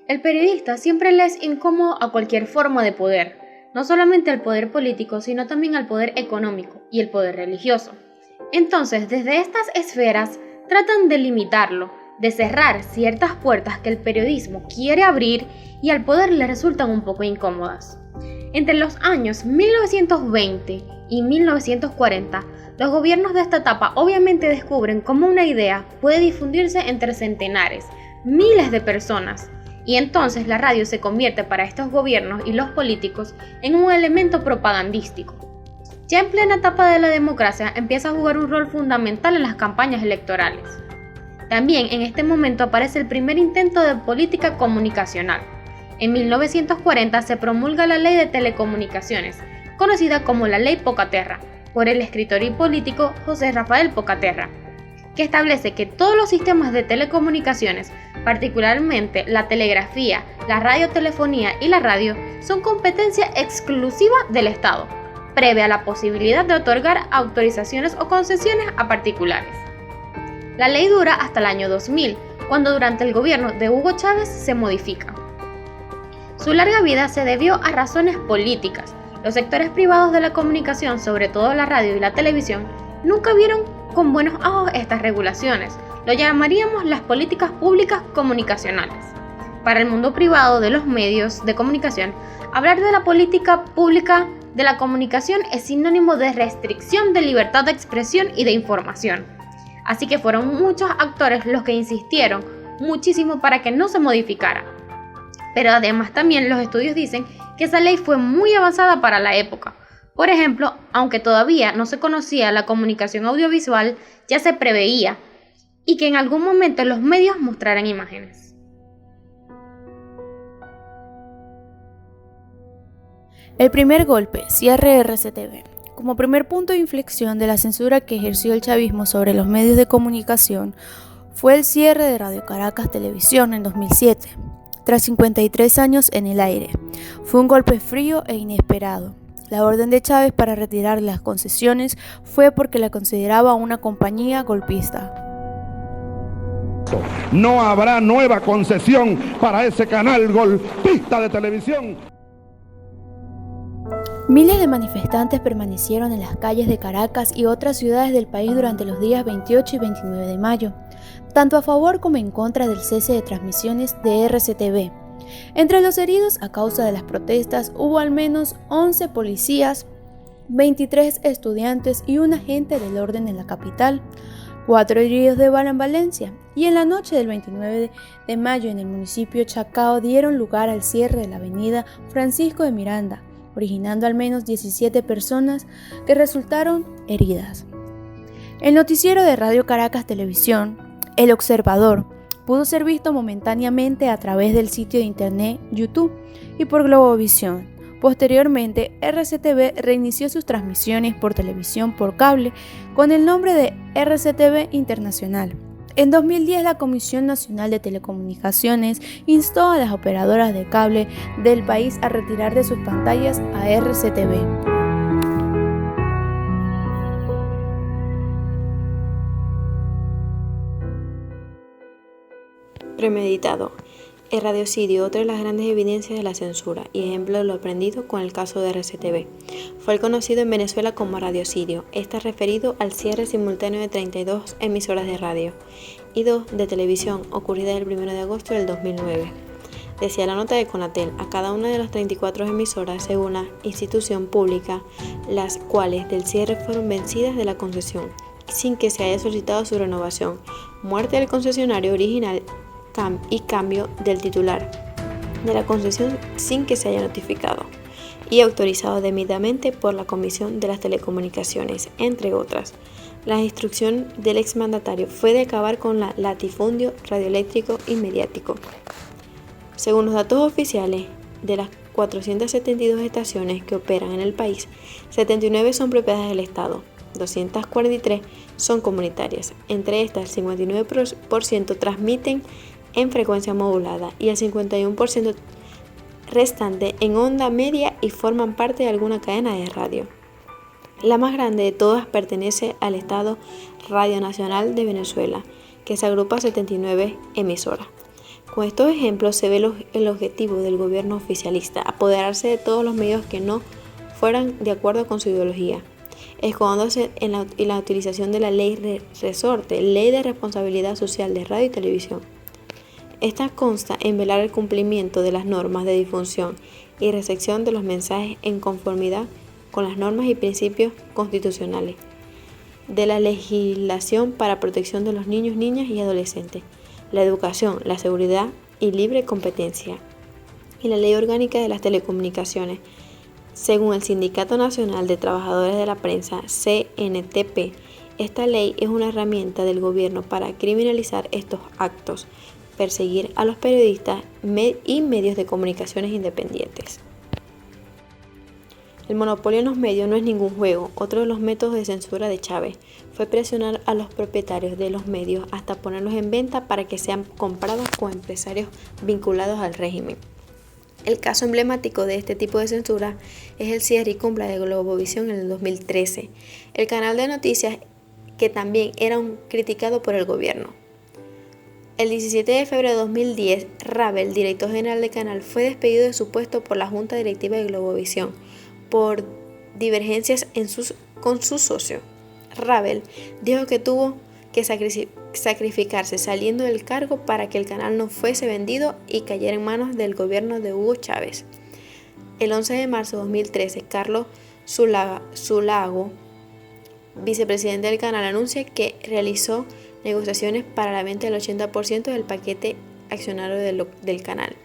El periodista siempre le es incómodo a cualquier forma de poder, no solamente al poder político, sino también al poder económico y el poder religioso. Entonces, desde estas esferas, tratan de limitarlo, de cerrar ciertas puertas que el periodismo quiere abrir y al poder le resultan un poco incómodas. Entre los años 1920 y 1940, los gobiernos de esta etapa obviamente descubren cómo una idea puede difundirse entre centenares, miles de personas, y entonces la radio se convierte para estos gobiernos y los políticos en un elemento propagandístico. Ya en plena etapa de la democracia empieza a jugar un rol fundamental en las campañas electorales. También en este momento aparece el primer intento de política comunicacional. En 1940 se promulga la Ley de Telecomunicaciones, conocida como la Ley Pocaterra, por el escritor y político José Rafael Pocaterra, que establece que todos los sistemas de telecomunicaciones, particularmente la telegrafía, la radiotelefonía y la radio, son competencia exclusiva del Estado, previa a la posibilidad de otorgar autorizaciones o concesiones a particulares. La ley dura hasta el año 2000, cuando durante el gobierno de Hugo Chávez se modifica. Su larga vida se debió a razones políticas. Los sectores privados de la comunicación, sobre todo la radio y la televisión, nunca vieron con buenos ojos estas regulaciones. Lo llamaríamos las políticas públicas comunicacionales. Para el mundo privado de los medios de comunicación, hablar de la política pública de la comunicación es sinónimo de restricción de libertad de expresión y de información. Así que fueron muchos actores los que insistieron muchísimo para que no se modificara. Pero además también los estudios dicen que esa ley fue muy avanzada para la época. Por ejemplo, aunque todavía no se conocía la comunicación audiovisual, ya se preveía y que en algún momento los medios mostraran imágenes. El primer golpe, cierre de RCTV. Como primer punto de inflexión de la censura que ejerció el chavismo sobre los medios de comunicación, fue el cierre de Radio Caracas Televisión en 2007, tras 53 años en el aire. Fue un golpe frío e inesperado. La orden de Chávez para retirar las concesiones fue porque la consideraba una compañía golpista. No habrá nueva concesión para ese canal golpista de televisión. Miles de manifestantes permanecieron en las calles de Caracas y otras ciudades del país durante los días 28 y 29 de mayo, tanto a favor como en contra del cese de transmisiones de RCTV. Entre los heridos a causa de las protestas hubo al menos 11 policías, 23 estudiantes y un agente del orden en la capital, 4 heridos de bala en Valencia, y en la noche del 29 de mayo en el municipio Chacao dieron lugar al cierre de la avenida Francisco de Miranda, originando al menos 17 personas que resultaron heridas. El noticiero de Radio Caracas Televisión, El Observador, pudo ser visto momentáneamente a través del sitio de internet YouTube y por Globovisión. Posteriormente, RCTV reinició sus transmisiones por televisión por cable con el nombre de RCTV Internacional. En 2010, la Comisión Nacional de Telecomunicaciones instó a las operadoras de cable del país a retirar de sus pantallas a RCTV. Premeditado. El radiocidio, otra de las grandes evidencias de la censura y ejemplo de lo aprendido con el caso de RCTV. Fue el conocido en Venezuela como radiocidio. Está referido al cierre simultáneo de 32 emisoras de radio y 2 de televisión, ocurrida el 1 de agosto del 2009. Decía la nota de Conatel, a cada una de las 34 emisoras, según la institución pública, las cuales del cierre fueron vencidas de la concesión, sin que se haya solicitado su renovación, muerte del concesionario original y cambio del titular de la concesión sin que se haya notificado y autorizado debidamente por la Comisión de las Telecomunicaciones, entre otras. La instrucción del exmandatario fue de acabar con el latifundio radioeléctrico y mediático. Según los datos oficiales, de las 472 estaciones que operan en el país, 79 son propiedades del Estado, 243 son comunitarias. Entre estas, el 59% transmiten en frecuencia modulada y el 51% restante en onda media y forman parte de alguna cadena de radio. La más grande de todas pertenece al Estado Radio Nacional de Venezuela, que se agrupa a 79 emisoras. Con estos ejemplos se ve el objetivo del gobierno oficialista: apoderarse de todos los medios que no fueran de acuerdo con su ideología, escudándose en la utilización de la ley resorte, Ley de Responsabilidad Social de Radio y Televisión. Esta consta en velar el cumplimiento de las normas de difusión y recepción de los mensajes en conformidad con las normas y principios constitucionales, de la legislación para protección de los niños, niñas y adolescentes, la educación, la seguridad y libre competencia, y la Ley Orgánica de las Telecomunicaciones. Según el Sindicato Nacional de Trabajadores de la Prensa, CNTP, esta ley es una herramienta del gobierno para criminalizar estos actos, perseguir a los periodistas y medios de comunicaciones independientes. El monopolio en los medios no es ningún juego. Otro de los métodos de censura de Chávez fue presionar a los propietarios de los medios hasta ponerlos en venta para que sean comprados con empresarios vinculados al régimen. El caso emblemático de este tipo de censura es el cierre y compra de Globovisión en el 2013, el canal de noticias que también era criticado por el gobierno. El 17 de febrero de 2010, Ravel, director general del canal, fue despedido de su puesto por la junta directiva de Globovisión por divergencias con su socio. Ravel dijo que tuvo que sacrificarse saliendo del cargo para que el canal no fuese vendido y cayera en manos del gobierno de Hugo Chávez. El 11 de marzo de 2013, Carlos Zulago, vicepresidente del canal, anuncia que realizó negociaciones para la venta del 80% del paquete accionario del canal.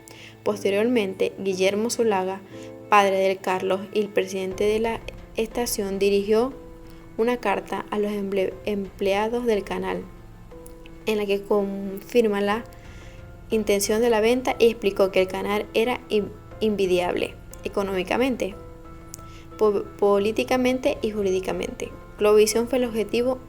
Posteriormente, Guillermo Zulaga, padre de Carlos y el presidente de la estación, dirigió una carta a los empleados del canal en la que confirma la intención de la venta y explicó que el canal era invidiable económicamente, políticamente y jurídicamente. Globovisión fue el objetivo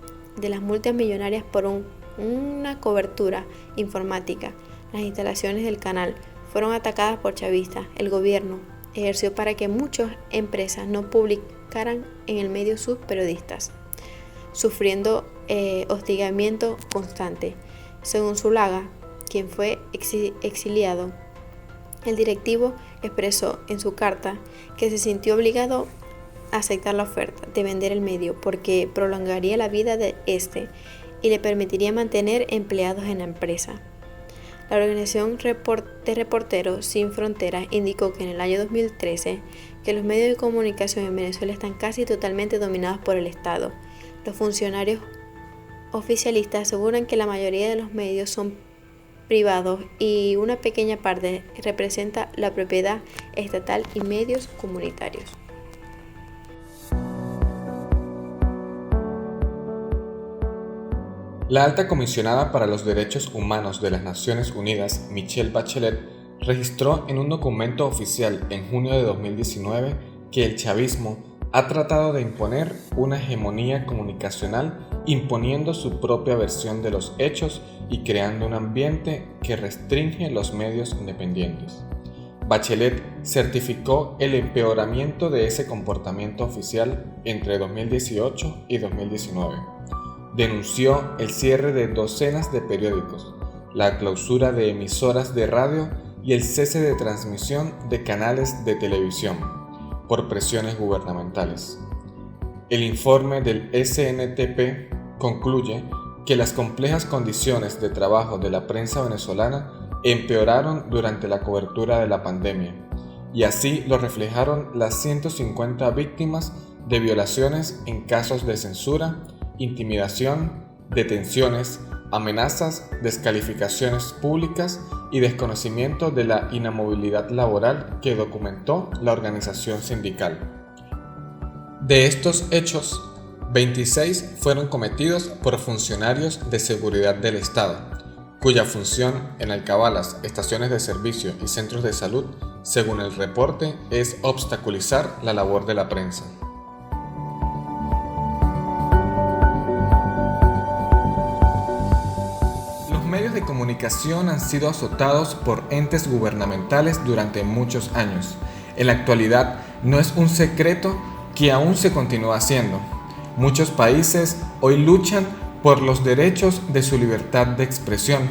de las multas millonarias por una cobertura informática. Las instalaciones del canal fueron atacadas por chavistas. El gobierno ejerció para que muchas empresas no publicaran en el medio sus periodistas, sufriendo hostigamiento constante. Según Zulaga, quien fue exiliado, el directivo expresó en su carta que se sintió obligado a aceptar la oferta de vender el medio porque prolongaría la vida de este y le permitiría mantener empleados en la empresa. La organización de Reporteros Sin Fronteras indicó que en el año 2013 que los medios de comunicación en Venezuela están casi totalmente dominados por el Estado. Los funcionarios oficialistas aseguran que la mayoría de los medios son privados y una pequeña parte representa la propiedad estatal y medios comunitarios. La alta comisionada para los Derechos Humanos de las Naciones Unidas, Michelle Bachelet, registró en un documento oficial en junio de 2019 que el chavismo ha tratado de imponer una hegemonía comunicacional imponiendo su propia versión de los hechos y creando un ambiente que restringe los medios independientes. Bachelet certificó el empeoramiento de ese comportamiento oficial entre 2018 y 2019. Denunció el cierre de docenas de periódicos, la clausura de emisoras de radio y el cese de transmisión de canales de televisión por presiones gubernamentales. El informe del SNTP concluye que las complejas condiciones de trabajo de la prensa venezolana empeoraron durante la cobertura de la pandemia, y así lo reflejaron las 150 víctimas de violaciones en casos de censura, intimidación, detenciones, amenazas, descalificaciones públicas y desconocimiento de la inamovilidad laboral que documentó la organización sindical. De estos hechos, 26 fueron cometidos por funcionarios de seguridad del Estado, cuya función en alcabalas, estaciones de servicio y centros de salud, según el reporte, es obstaculizar la labor de la prensa. De comunicación han sido azotados por entes gubernamentales durante muchos años. En la actualidad no es un secreto que aún se continúa haciendo. Muchos países hoy luchan por los derechos de su libertad de expresión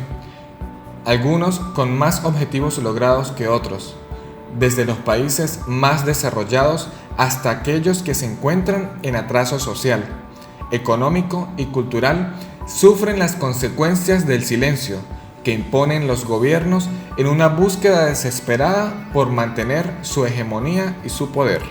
algunos con más objetivos logrados que otros, desde los países más desarrollados hasta aquellos que se encuentran en atraso social, económico y cultural, sufren las consecuencias del silencio que imponen los gobiernos en una búsqueda desesperada por mantener su hegemonía y su poder.